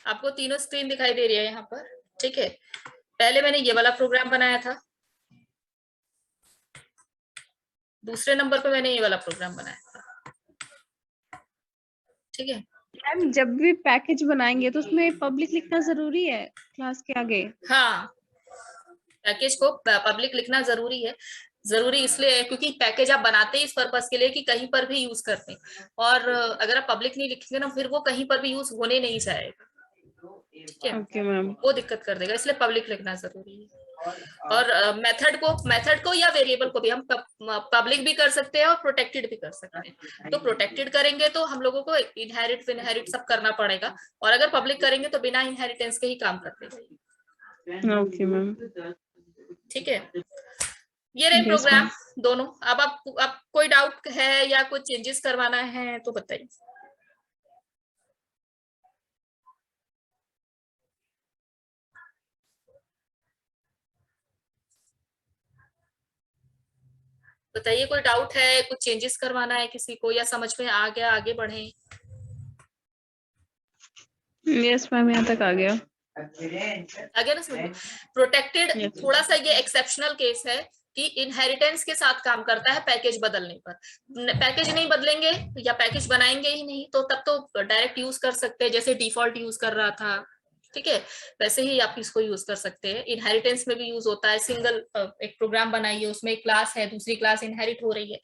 आपको तीनों स्क्रीन दिखाई दे रही है यहाँ पर, ठीक है। पहले मैंने ये वाला प्रोग्राम बनाया था, दूसरे नंबर पे मैंने ये वाला प्रोग्राम बनाया था, ठीक है। मैम जब भी पैकेज बनाएंगे तो उसमें पब्लिक लिखना जरूरी है क्लास के आगे? हाँ, पैकेज को पब्लिक लिखना जरूरी है। जरूरी इसलिए है क्योंकि पैकेज आप बनाते हैं इस पर्पस के लिए कि कहीं पर भी यूज करते हैं, और अगर आप पब्लिक नहीं लिखेंगे ना, फिर वो कहीं पर भी यूज होने नहीं जाएगा, ठीक है। Okay ma'am. वो दिक्कत कर देगा, इसलिए पब्लिक लिखना जरूरी है। और मेथड को या वेरिएबल को भी हम पब्लिक भी कर सकते हैं और प्रोटेक्टेड भी कर सकते हैं। तो प्रोटेक्टेड करेंगे तो हम लोगों को इनहेरिट विनहेरिट सब करना पड़ेगा, और अगर पब्लिक करेंगे तो बिना इनहेरिटेंस के ही काम कर देगा। ओके मैम, ठीक है, ये रहे यस प्रोग्राम मैम। दोनों। अब आप कोई डाउट है या कुछ चेंजेस करवाना है तो बताइए। बताइए, कोई डाउट है, कुछ चेंजेस करवाना है किसी को, या समझ में आ गया, आगे बढ़े? यस मैम, यहाँ तक आ गया। आ गया ना समझ में? Protected Yes. थोड़ा सा ये एक्सेप्शनल केस है कि इनहेरिटेंस के साथ काम करता है पैकेज बदलने पर। पैकेज नहीं बदलेंगे या पैकेज बनाएंगे ही नहीं तो तब तो डायरेक्ट यूज कर सकते हैं, जैसे डिफॉल्ट यूज कर रहा था, ठीक है, वैसे ही आप इसको यूज कर सकते हैं। इनहेरिटेंस में भी यूज होता है। सिंगल एक प्रोग्राम बनाइए, उसमें एक क्लास है, दूसरी क्लास इनहेरिट हो रही है,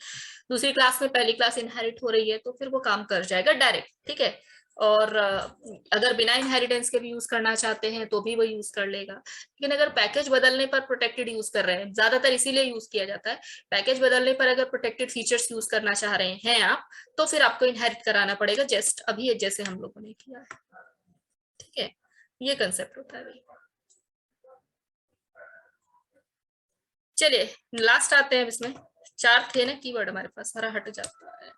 दूसरी क्लास में पहली क्लास इनहेरिट हो रही है, तो फिर वो काम कर जाएगा डायरेक्ट, ठीक है। और अगर बिना इनहेरिटेंस के भी यूज करना चाहते हैं तो भी वो यूज कर लेगा। लेकिन अगर पैकेज बदलने पर प्रोटेक्टेड यूज कर रहे हैं, ज्यादातर इसीलिए यूज किया जाता है, पैकेज बदलने पर अगर प्रोटेक्टेड फीचर्स यूज करना चाह रहे हैं आप, तो फिर आपको इनहेरिट कराना पड़ेगा, जस्ट अभी जैसे हम लोगों ने किया है, ठीक है। ये कंसेप्ट होता है भाई। चलिए लास्ट आते हैं। इसमें 4 थे ना कीवर्ड हमारे पास, सारा हट जाता है।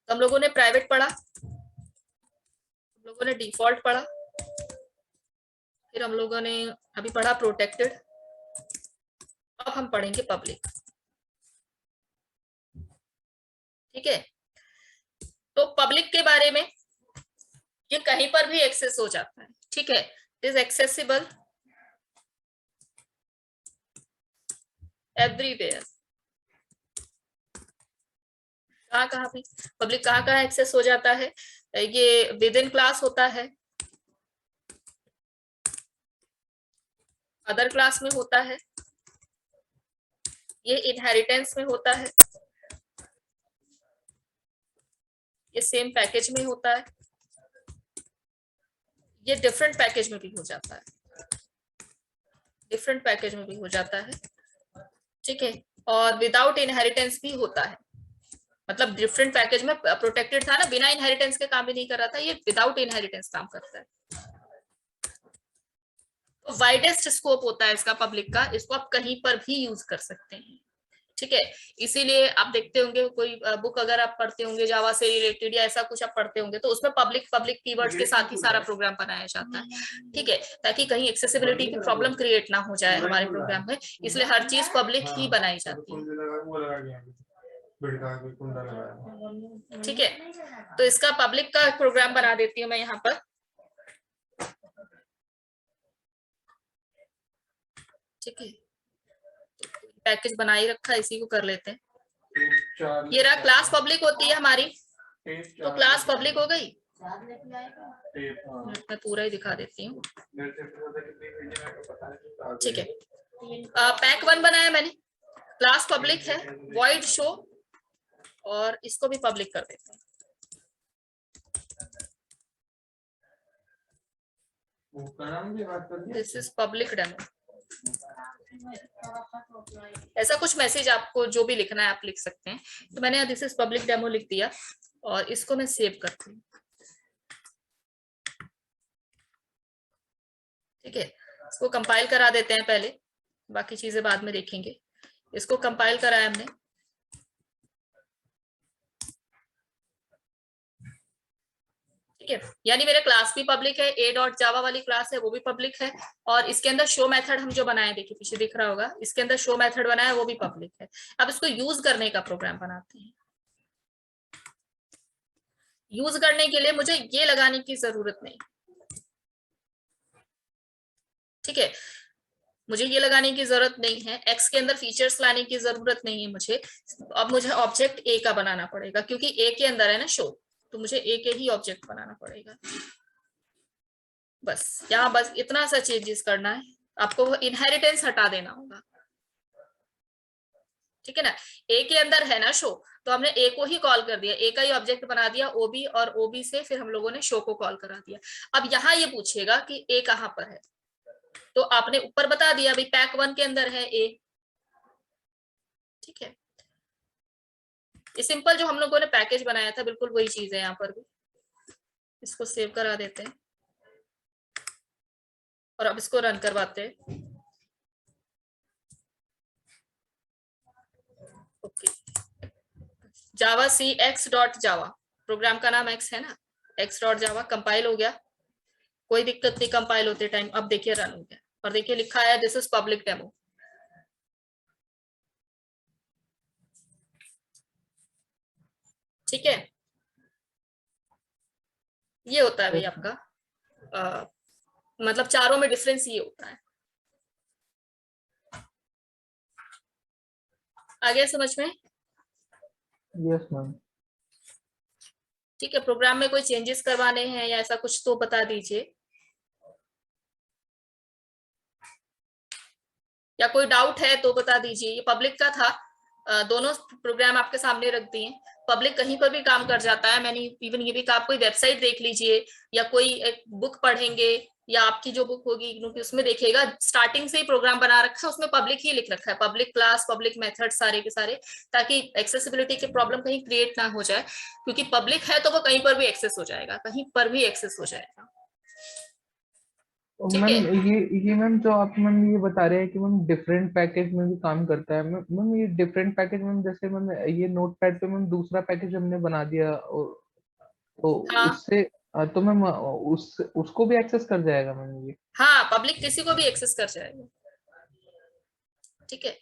तो हम लोगों ने प्राइवेट पढ़ा, हम लोगों ने डिफॉल्ट पढ़ा, फिर हम लोगों ने अभी पढ़ा प्रोटेक्टेड, अब हम पढ़ेंगे पब्लिक, ठीक है। तो पब्लिक के बारे में, ये कहीं पर भी एक्सेस हो जाता है, ठीक है। It is accessible everywhere. कहाँ भी पब्लिक कहाँ एक्सेस हो जाता है? ये विद इन क्लास होता है, अदर क्लास में होता है, ये इनहेरिटेंस में होता है, ये सेम पैकेज में होता है, ये डिफरेंट पैकेज में भी हो जाता है, डिफरेंट पैकेज में भी हो जाता है, ठीक है। और विदाउट इनहेरिटेंस भी होता है, मतलब डिफरेंट पैकेज में प्रोटेक्टेड था ना, बिना इनहेरिटेंस के काम भी नहीं कर रहा था, ये विदाउट इनहेरिटेंस काम करता है। तो वाइडेस्ट स्कोप होता है इसका पब्लिक का, इसको आप कहीं पर भी यूज कर सकते हैं, ठीक है। इसीलिए आप देखते होंगे कोई बुक अगर आप पढ़ते होंगे जावा से रिलेटेड या ऐसा कुछ आप पढ़ते होंगे, तो उसमें पब्लिक कीवर्ड्स के साथ ही सारा प्रोग्राम बनाया जाता है, ठीक है, ताकि कहीं एक्सेसिबिलिटी की प्रॉब्लम क्रिएट ना हो जाए हमारे प्रोग्राम में, इसलिए हर चीज पब्लिक ही बनाई जाती है, ठीक है। तो इसका पब्लिक का प्रोग्राम बना देती हूँ मैं यहाँ पर, ठीक है। पैकेज बना ही रखा है, इसी को कर लेते हैं। ये रहा क्लास पब्लिक होती है हमारी, तो क्लास पब्लिक हो गई। मैं पूरा ही दिखा देती हूँ, ठीक है। पैक 1 बनाया मैंने, क्लास पब्लिक है, वॉइड शो, और इसको भी पब्लिक कर देते हैं। This is public demo. ऐसा कुछ मैसेज आपको जो भी लिखना है आप लिख सकते हैं। तो मैंने दिस इज पब्लिक डेमो लिख दिया, और इसको मैं सेव करती हूँ, ठीक है। इसको कंपाइल करा देते हैं पहले, बाकी चीजें बाद में देखेंगे। इसको कंपाइल कराया हमने, ठीक है। यानी मेरा क्लास भी पब्लिक है, a.java वाली क्लास है वो भी पब्लिक है, और इसके अंदर शो मेथड हम जो बनाए, देखिए पीछे दिख रहा होगा, इसके अंदर शो मेथड बनाया है वो भी पब्लिक है। अब इसको यूज करने का प्रोग्राम बनाते हैं। यूज करने के लिए मुझे ये लगाने की जरूरत नहीं, ठीक है, मुझे ये लगाने की जरूरत नहीं है, एक्स के अंदर फीचर्स लाने की जरूरत नहीं है मुझे। अब मुझे ऑब्जेक्ट ए का बनाना पड़ेगा क्योंकि ए के अंदर है ना शो, तो मुझे ए के ही ऑब्जेक्ट बनाना पड़ेगा। बस यहाँ बस इतना सा चेंजेस करना है, आपको वो इनहेरिटेंस हटा देना होगा, ठीक है ना। ए के अंदर है ना शो, तो हमने ए को ही कॉल कर दिया, ए का ही ऑब्जेक्ट बना दिया ओबी, और ओबी से फिर हम लोगों ने शो को कॉल करा दिया। अब यहाँ ये पूछेगा कि ए कहाँ पर है, तो आपने ऊपर बता दिया भाई पैक 1 के अंदर है ए, ठीक है। ये सिंपल जो हम लोगों ने पैकेज बनाया था बिल्कुल वही चीज है यहाँ पर भी। इसको सेव करा देते हैं और अब इसको रन करवाते हैं। ओके, जावा सी एक्स डॉट जावा, प्रोग्राम का नाम एक्स है ना, एक्स डॉट जावा कंपाइल हो गया, कोई दिक्कत नहीं कंपाइल होते टाइम। अब देखिए रन हो गया और देखिए लिखा है दिस इज पब्लिक डेमो, ठीक है। ये होता है भाई आपका मतलब चारों में डिफरेंस ये होता है। आ गया समझ में? Yes ma'am. ठीक है, प्रोग्राम में कोई चेंजेस करवाने हैं या ऐसा कुछ तो बता दीजिए, या कोई डाउट है तो बता दीजिए। ये पब्लिक का था, दोनों प्रोग्राम आपके सामने रख दिए। पब्लिक कहीं पर भी काम कर जाता है, मैंने इवन ये भी कहा आप कोई वेबसाइट देख लीजिए या कोई एक बुक पढ़ेंगे या आपकी जो बुक होगी इग्नू की उसमें देखिएगा स्टार्टिंग से ही प्रोग्राम बना रखा है, उसमें पब्लिक ही लिख रखा है, पब्लिक क्लास पब्लिक मेथड सारे के सारे, ताकि एक्सेसिबिलिटी के प्रॉब्लम कहीं क्रिएट ना हो जाए, क्योंकि पब्लिक है तो वो कहीं पर भी एक्सेस हो जाएगा, कहीं पर भी एक्सेस हो जाएगा, ठीक मैम है। ये मैम जो आप मैम ये बता रहे हैं कि मैम डिफरेंट पैकेज में भी काम करता है मैम ये डिफरेंट पैकेज मैम जैसे मैम ये नोटपैड पे मैम दूसरा पैकेज हमने बना दिया तो हाँ उससे तो मैम उसको भी एक्सेस कर जाएगा मैम ये। हाँ, पब्लिक किसी को भी एक्सेस कर जाएगा, ठीक है,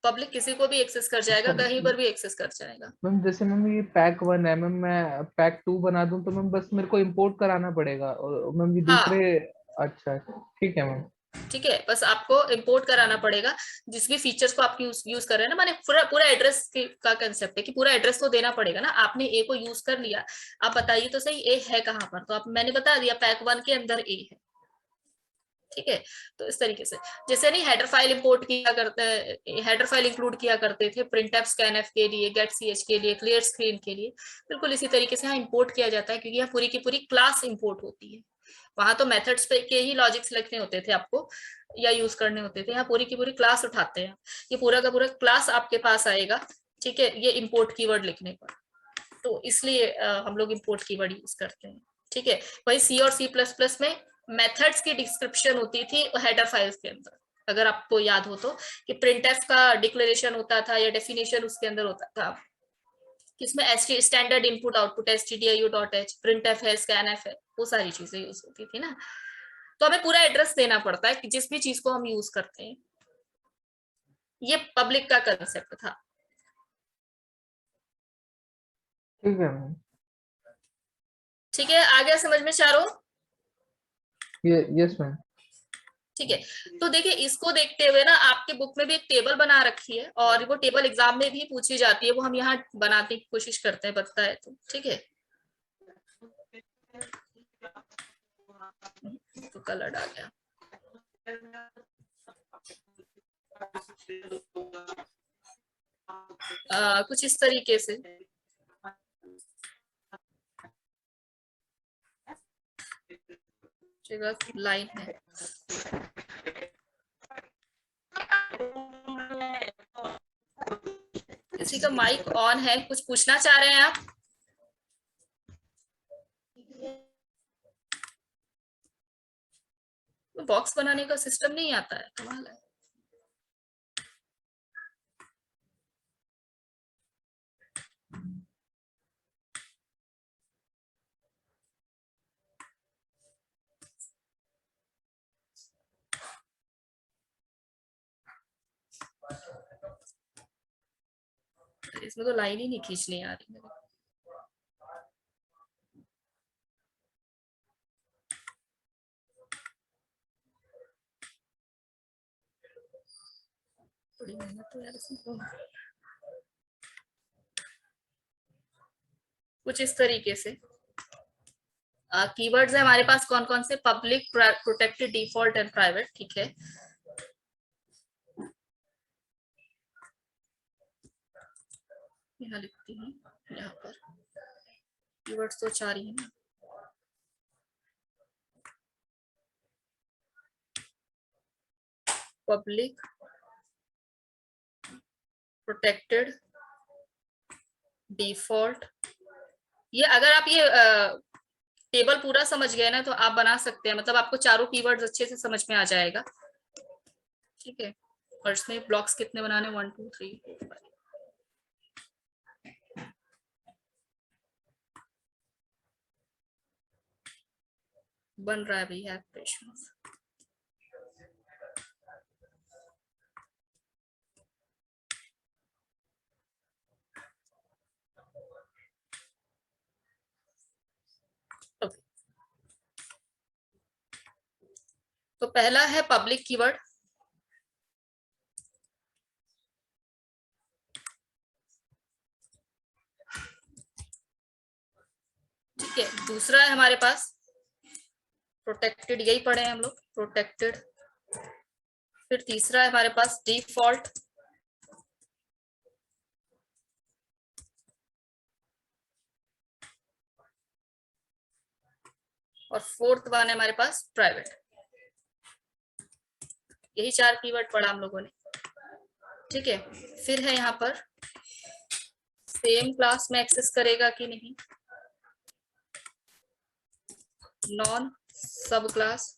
पब्लिक किसी को भी एक्सेस कर जाएगा, अच्छा कहीं पर भी एक्सेस कर जाएगा। मैम जैसे मैम ये पैक 1 है मैम मैं पैक 2 बना दूं तो मैम बस मेरे को इंपोर्ट कराना पड़ेगा और मैम ये हाँ दूसरे। अच्छा ठीक है मैम। ठीक है, बस आपको इंपोर्ट कराना पड़ेगा जिस भी फीचर्स को आप यूज कर रहे हैं ना, माने पूरा पूरा एड्रेस का कंसेप्ट है कि पूरा एड्रेस तो देना पड़ेगा ना। आपने ए को यूज कर लिया, आप बताइए तो सही ए है कहाँ पर, तो आप मैंने बता दिया पैक 1 के अंदर ए है, ठीक है। तो इस तरीके से जैसे नहीं हेडर फाइल इंपोर्ट किया करते, हेडर फाइल इंक्लूड किया करते थे प्रिंटफ स्कैनफ के लिए, गेट ch के लिए, क्लियर स्क्रीन के लिए, बिल्कुल इसी तरीके से यहाँ इंपोर्ट किया जाता है, क्योंकि यहाँ पूरी की पूरी क्लास इंपोर्ट होती है। वहां तो मेथड्स पे के ही लॉजिक्स लिखने होते थे आपको या यूज करने होते थे, यहाँ पूरी की पूरी क्लास उठाते हैं, ये पूरा का पूरा क्लास आपके पास आएगा, ठीक है, ये इंपोर्ट कीवर्ड लिखने पर। तो इसलिए हम लोग इंपोर्ट कीवर्ड यूज करते हैं, ठीक है। वही सी और सी प्लस प्लस में मेथड्स की डिस्क्रिप्शन होती थी हेडर फाइल्स के अंदर, अगर आपको याद हो तो, कि प्रिंटफ का डिक्लेरेशन होता था या डेफिनेशन उसके अंदर होता था, इसमें standard input output stdio.h, printf है, scanf है, वो सारी चीजें यूज होती थी ना। तो हमें पूरा एड्रेस देना पड़ता है कि जिस भी चीज को हम यूज करते हैं, ये पब्लिक का कंसेप्ट था। ठीक है मैम। ठीक है, आ गया समझ में चारों? ये यस मैम। ठीक है, तो देखिए इसको देखते हुए ना आपके बुक में भी एक टेबल बना रखी है और वो टेबल एग्जाम में भी पूछी जाती है, वो हम यहाँ बनाने की कोशिश करते हैं, पता है तो, ठीक है। तो कलर आ गया, कुछ इस तरीके से। लाइन है, किसी का माइक ऑन है, कुछ पूछना चाह रहे हैं आप? बॉक्स बनाने का सिस्टम नहीं आता है, कमाल है। इसमें तो लाइन ही नहीं खींचनी आ रही मेरे। थोड़ी मेहनत तो यार इसमें तो। कुछ इस तरीके से कीवर्ड्स है हमारे पास कौन कौन से, public, protected, default and private. ठीक है, यहाँ लिखती हूँ, यहाँ पर कीवर्ड्स तो 4 ही है ना। Public, protected, default. ये अगर आप ये टेबल पूरा समझ गए ना तो आप बना सकते हैं, मतलब आपको चारों कीवर्ड्स अच्छे से समझ में आ जाएगा। ठीक है, और इसमें ब्लॉक्स कितने बनाने, 1 2 3 4 5। बन रहा है भैया, पेशेंस। तो पहला है पब्लिक कीवर्ड। ठीक है, दूसरा है हमारे पास प्रोटेक्टेड, यही पढ़े हैं हम लोग, प्रोटेक्टेड। फिर तीसरा है हमारे पास डिफॉल्ट। और फोर्थ वन है हमारे पास प्राइवेट। यही 4 कीवर्ड पढ़ा हम लोगों ने। ठीक है, फिर है यहाँ पर सेम क्लास में एक्सेस करेगा कि नहीं, नॉन सब क्लास,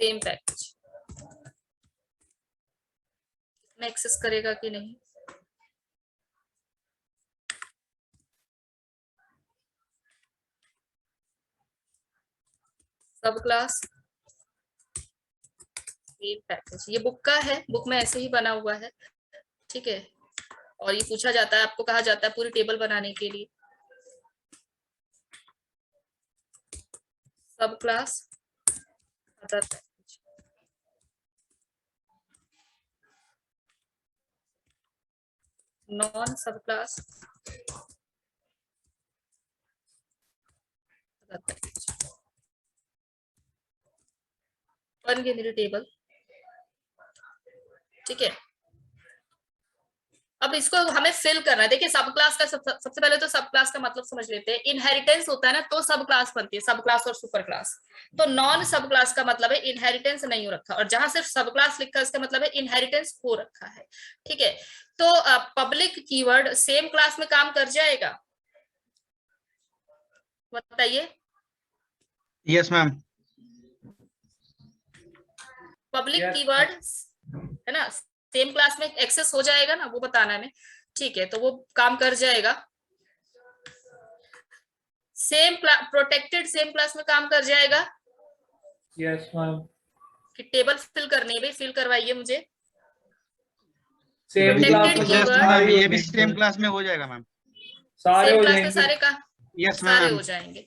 सेम पैकेज में एक्सेस करेगा कि नहीं, सब क्लास, सेम पैकेज। ये बुक का है, बुक में ऐसे ही बना हुआ है। ठीक है, और ये पूछा जाता है, आपको कहा जाता है पूरी टेबल बनाने के लिए, सब क्लास, अदर पैकेज, नॉन सब क्लास, अदर पैकेज। बन गई मेरी टेबल। ठीक है, अब इसको हमें फिल करना है। देखिए सब क्लास का सबसे पहले तो सब क्लास का मतलब समझ लेते हैं। इनहेरिटेंस होता है ना तो सब क्लास बनती है, सब क्लास और सुपर क्लास। तो नॉन सब क्लास का मतलब है इनहेरिटेंस नहीं हो रखा, और जहां सिर्फ सब क्लास लिखा है इसका मतलब है इनहेरिटेंस हो रखा है। ठीक है, तो पब्लिक कीवर्ड सेम क्लास में काम कर जाएगा, बताइए। Yes ma'am. पब्लिक कीवर्ड है ना, सेम क्लास में एक्सेस हो जाएगा ना, वो बताना है हमें। ठीक है, तो वो काम कर जाएगा। सेम प्रोटेक्टेड सेम क्लास में काम कर जाएगा। Yes ma'am. कि टेबल फिल करनी है भाई, फिल करवाइए मुझे। Same Protected class yes keyword, ma'am, ये भी सेम क्लास में हो जाएगा मैम। सारे सेम हो क्लास में जाएंगे। सारे का यस सारे मैम। हो जाएंगे।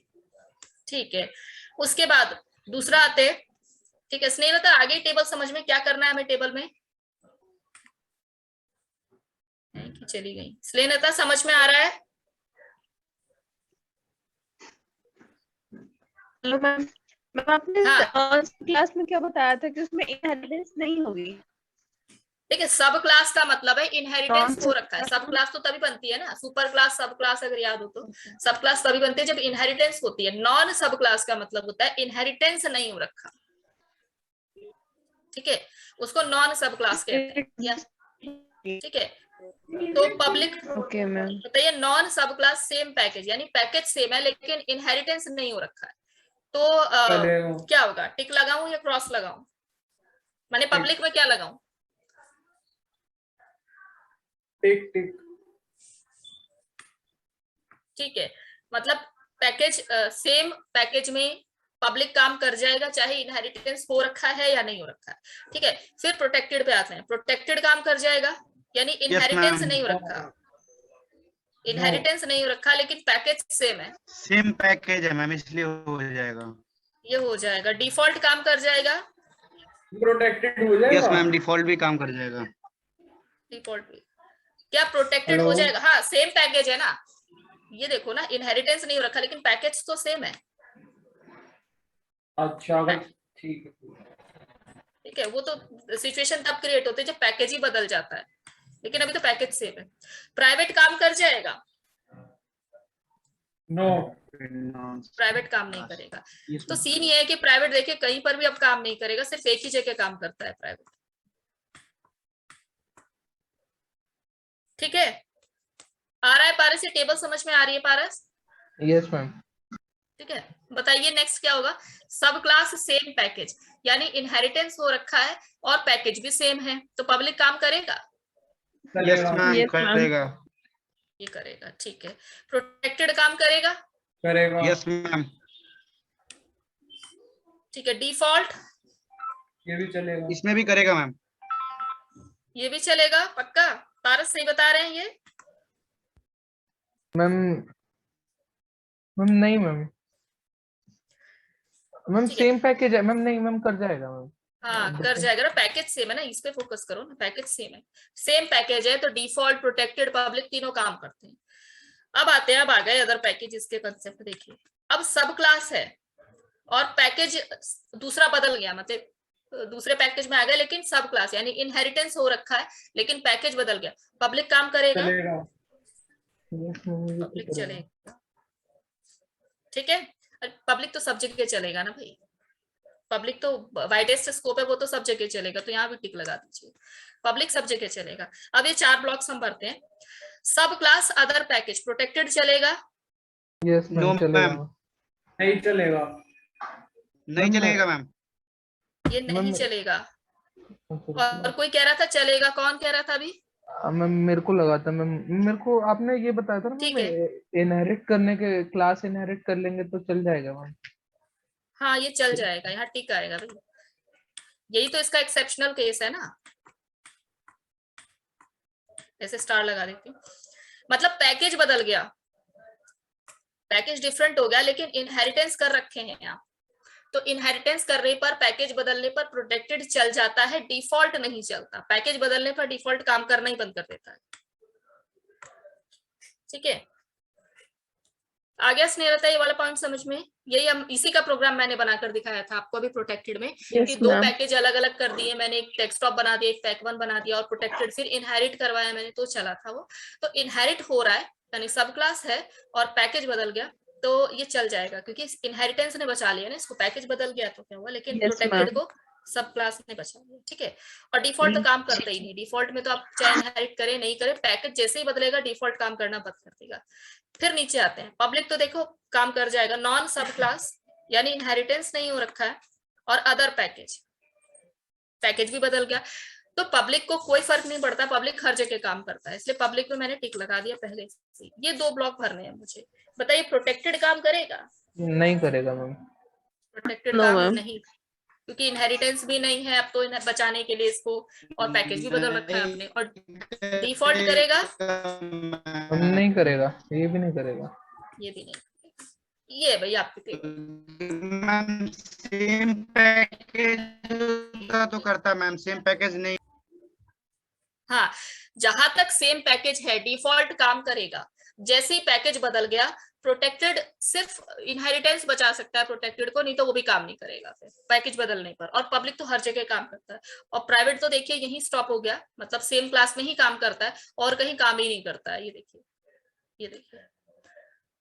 ठीक है, उसके बाद दूसरा आते हैं। ठीक है, स्नेह लता आगे टेबल समझ में क्या करना है हमें टेबल में, कि चली गई स्नेह लता, समझ में आ रहा है? Hello ma'am. मैम आपने हाँ, क्लास में क्या बताया था कि उसमें इनहेरिटेंस नहीं होगी? देखिए सब क्लास का मतलब है इनहेरिटेंस कौन हो रखा है। सब क्लास तो तभी बनती है ना, सुपर क्लास सब क्लास अगर याद हो तो, सब क्लास तभी बनती है जब इनहेरिटेंस होती है। नॉन सब क्लास का मतलब होता है इनहेरिटेंस नहीं हो रखा। ठीक है, उसको नॉन सब क्लास कहते हैं। ठीक है, तो पब्लिक ओके मैम। बताइए, नॉन सब क्लास सेम पैकेज, यानी पैकेज सेम है लेकिन इनहेरिटेंस नहीं हो रखा है, तो क्या होगा, टिक लगाऊं या क्रॉस लगाऊं? माने पब्लिक में क्या लगाऊं? टिक टिक। ठीक है, मतलब पैकेज सेम पैकेज में पब्लिक काम कर जाएगा चाहे इनहेरिटेंस हो रखा है या नहीं हो रखा है। ठीक है, फिर प्रोटेक्टेड पे आते हैं। प्रोटेक्टेड काम कर जाएगा यानी यस इनहेरिटेंस मैम। नहीं हो रखा, इनहेरिटेंस नहीं हो रखा लेकिन पैकेज सेम है, सेम पैकेज है मैम, इसलिए हो जाएगा। ये हो जाएगा। डिफॉल्ट काम कर जाएगा, प्रोटेक्टेड हो यस जाएगा? मैम, डिफॉल्ट भी काम कर जाएगा। डिफॉल्ट भी क्या प्रोटेक्टेड हेलो? हो जाएगा? हाँ, सेम पैकेज है ना, ये देखो ना, इनहेरिटेंस नहीं हो रखा लेकिन पैकेज तो सेम है। अच्छा, अगर ठीक है। ठीक है, वो तो सिचुएशन तब क्रिएट होती है जब पैकेज ही बदल जाता है, लेकिन अभी तो पैकेज सेम है। प्राइवेट काम कर जाएगा? नो, प्राइवेट काम नहीं करेगा। Yes, तो ma'am. सीन ये है कि प्राइवेट देखिए कहीं पर भी अब काम नहीं करेगा, सिर्फ एक ही जगह काम करता है प्राइवेट। ठीक है, आ रहा है पारस? ये टेबल समझ में आ रही है पारस? Yes ma'am. ठीक है, बताइए नेक्स्ट क्या होगा। सब क्लास सेम पैकेज, यानी इनहेरिटेंस हो रखा है और पैकेज भी सेम है, तो पब्लिक काम करेगा? यस चलेगा। Ma'am, Yes, ma'am. करेगा। ये करेगा, ठीक है। प्रोटेक्टेड काम करेगा? करेगा। यस मैम, ठीक है। डिफॉल्ट? ये भी चलेगा। इसमें भी करेगा मैम। ये भी चलेगा पक्का? पारस सही बता रहे हैं ये? मैम मैम नहीं मैम, मैम ठीक है। सेम पैकेज है मैम, नहीं मैम कर जाएगा मैम। हाँ कर जाएगा ना, पैकेज सेम है ना, इस पे फोकस करो ना, पैकेज सेम है। सेम पैकेज है तो डिफॉल्ट, प्रोटेक्टेड, पब्लिक तीनों काम करते हैं। अब आते हैं, अब आ गए अदर पैकेज के कंसेप्ट। देखिए, अब सब क्लास है और पैकेज दूसरा बदल गया, मतलब दूसरे पैकेज में आ गया लेकिन सब क्लास, यानी इनहेरिटेंस हो रखा है लेकिन पैकेज बदल गया। पब्लिक काम करेगा? चलेगा। यस मैम, ये तो पब्लिक करेगा। चलेगा। ठीक है, पब्लिक तो सब जगह चलेगा ना भाई, पब्लिक तो वाइडेस्ट स्कोप है, वो तो सब जगह चलेगा, तो यहाँ भी टिक लगा दीजिए, पब्लिक सब जगह चलेगा। अब ये 4 ब्लॉक्स हम भरते हैं। सब क्लास अदर पैकेज प्रोटेक्टेड चलेगा? यस नो मैम चलेगा मैम, मैम। नहीं चलेगा। नहीं चलेगा मैम। ये नहीं मैम चलेगा। और कोई कह रहा था चलेगा, कौन कह रहा था अभी? मैम मेरे को लगा था मैम, मेरे को आपने ये बताया था ना ठीक मैम, है। इनहेरिट करने के, क्लास इनहेरिट कर लेंगे तो चल जाएगा मैम। हाँ ये चल जाएगा, यहाँ टिक आएगा भाई, यही तो इसका एक्सेप्शनल केस है ना। ऐसे स्टार लगा देती हूँ, मतलब पैकेज बदल गया, पैकेज डिफरेंट हो गया लेकिन इनहेरिटेंस कर रखे हैं आप, तो इनहेरिटेंस करने पर, पैकेज बदलने पर प्रोटेक्टेड चल जाता है, डिफॉल्ट नहीं चलता। पैकेज बदलने पर डिफॉल्ट काम करना ही बंद कर देता है। ठीक है, आ गया स्नेहलता ये वाला पॉइंट समझ में? यही हम, इसी का प्रोग्राम मैंने बनाकर दिखाया था आपको अभी प्रोटेक्टेड में, Yes, कि 2 ma'am. पैकेज अलग अलग कर दिए मैंने, एक डेस्कटॉप बना दिया, एक पैक 1 बना दिया और प्रोटेक्टेड फिर इनहेरिट करवाया मैंने, तो चला था वो। तो इनहेरिट हो रहा है, यानी सब क्लास है और पैकेज बदल गया, तो ये चल जाएगा क्योंकि इनहेरिटेंस ने बचा लिया ना इसको, पैकेज बदल गया तो क्या हुआ, लेकिन Yes, प्रोटेक्टेड ma'am. को सब क्लास ने बचा लिया। ठीक है, और डिफॉल्ट तो काम करता ही नहीं, डिफॉल्ट में तो आप चाहे इनहेरिट करें नहीं करें, पैकेज जैसे ही बदलेगा डिफॉल्ट काम करना बंद कर देगा। फिर नीचे आते हैं, पब्लिक तो देखो काम कर जाएगा, नॉन सब क्लास यानी इनहेरिटेंस नहीं हो रखा है, और अदर पैकेज, पैकेज भी बदल गया, तो पब्लिक को कोई फर्क नहीं पड़ता, पब्लिक हर जगह काम करता है, इसलिए पब्लिक में मैंने टिक लगा दिया पहले से। ये 2 ब्लॉक भरने हैं मुझे, बताइए प्रोटेक्टेड काम करेगा? नहीं करेगा मैम। प्रोटेक्टेड No, काम ma'am. नहीं, क्योंकि इनहेरिटेंस भी नहीं है अब तो इन्हें बचाने के लिए इसको, और पैकेज भी बदल रखा है आपने, और डिफॉल्ट करेगा? नहीं करेगा, ये भी नहीं करेगा। ये भी नहीं, ये है भाई आपकी टेबल। मैम सेम पैकेज का तो करता मैम, सेम पैकेज नहीं। हाँ, जहां तक सेम पैकेज है डिफॉल्ट काम करेगा, जैसे ही पैकेज बदल गया प्रोटेक्टेड सिर्फ इनहेरिटेंस बचा सकता है प्रोटेक्टेड को, नहीं तो वो भी काम नहीं करेगा फिर पैकेज बदलने पर। और पब्लिक तो हर जगह काम करता है, और प्राइवेट तो देखिए यही स्टॉप हो गया, मतलब सेम क्लास में ही काम करता है और कहीं काम ही नहीं करता है। ये देखिए, ये देखिए,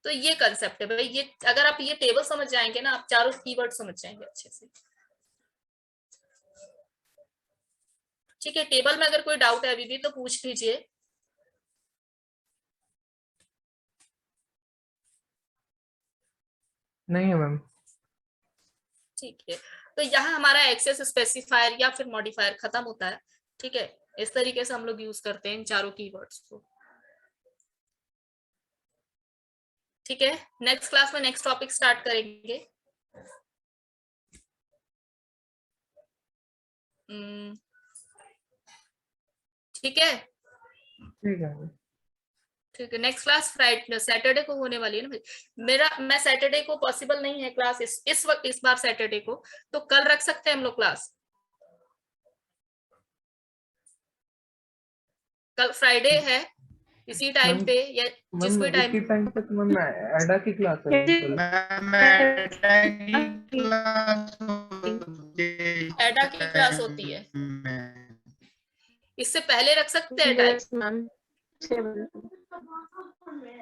तो ये कंसेप्ट है भाई। ये अगर आप ये टेबल समझ जाएंगे ना, आप चारों कीवर्ड समझ जाएंगे अच्छे से। ठीक है, टेबल में अगर कोई डाउट है अभी भी तो पूछ लीजिए। नहीं है मैम। ठीक है, तो यहाँ हमारा एक्सेस स्पेसिफायर या फिर मॉडिफायर खत्म होता है। ठीक है, इस तरीके से हम लोग यूज करते हैं इन चारों कीवर्ड्स को। ठीक है, नेक्स्ट क्लास में नेक्स्ट टॉपिक स्टार्ट करेंगे। ठीक है, ठीक है। ठीक है, नेक्स्ट क्लास फ्राइडे सैटरडे को होने वाली है ना भाई। मैं सैटरडे को पॉसिबल नहीं है क्लास इस वक्त, इस बार सैटरडे को, तो कल रख सकते हैं हम लोग क्लास। कल फ्राइडे है, इसी टाइम पे या जिस मैम भी टाइम इसी टाइम तक मैम एडा की क्लास है कल। एडा की क्लास होती है, इससे पहले रख सकते हैं टाइम। यस मैम, 6 बजे।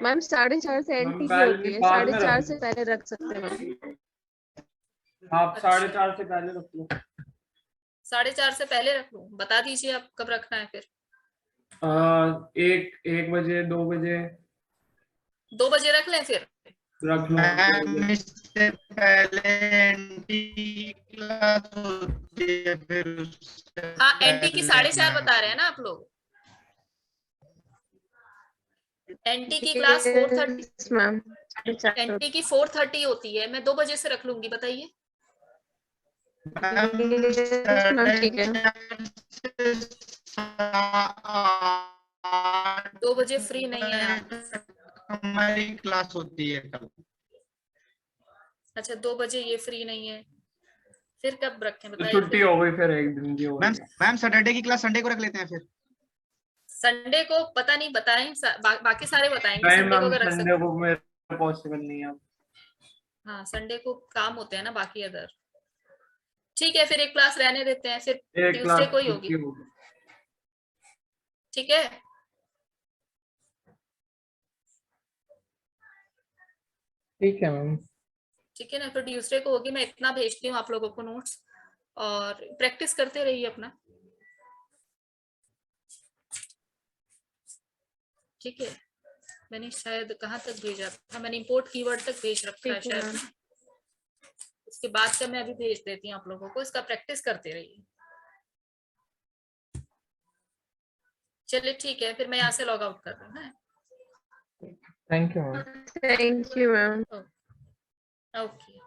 मैम 4:30 से मैम एनटी की पहले होती है, बाद में 4:30 रख से लो। पहले रख सकते हैं मैम। आप अच्छा। 4:30 से पहले रख लो। 4:30 से पहले रख लूं? बता दीजिए आप कब रखना है फिर। 1 बजे, 2 बजे 2 बजे रख लें फिर। रख लो। मैम इससे पहले एनटी क्लास होती है, फिर उससे हाँ, एनटी की पहले 4:30 बता रहे हैं ना आप लोग। एनटी की क्लास 4:30, यस मैम, 4:30 एनटी की 4:30 होती है, मैं 2 बजे से रख लूंगी, बताइए। मैम, ठीक है। 2 बजे फ्री नहीं है आप? हमारी क्लास होती है कल। अच्छा, 2 बजे ये फ्री नहीं है, फिर कब रखें तो बताइए। छुट्टी हो गई फिर एक दिन की हो मैम गई। मैम सैटरडे की क्लास संडे को रख लेते हैं फिर। संडे को पता नहीं, बताएं बाकी सारे बताएंगे। नहीं संडे को मैम, अगर रख संडे सकते, को मेरे पॉसिबल नहीं है। हाँ संडे को काम होते हैं ना बाकी अदर। ठीक है, फिर एक क्लास रहने देते हैं, फिर एक ट्यूसडे क्लास को ही छुट्टी होगी। होगी। ठीक है, ठीक है मैम। ठीक है ना, फिर ट्यूसडे को होगी। मैं इतना भेजती हूँ आप लोगों को नोट्स, और प्रैक्टिस करते रहिए अपना। ठीक है, मैंने शायद कहाँ तक भेजा था, मैंने इंपोर्ट कीवर्ड तक भेज रखा है ठीक है शायद। मैम। इसके बाद का मैं अभी भेज देती हूँ आप लोगों को, इसका प्रैक्टिस करते रहिए। चलिए ठीक है, फिर मैं यहाँ से लॉग आउट कर रही हूँ। Thank you ma'am. Thank you ma'am. Okay.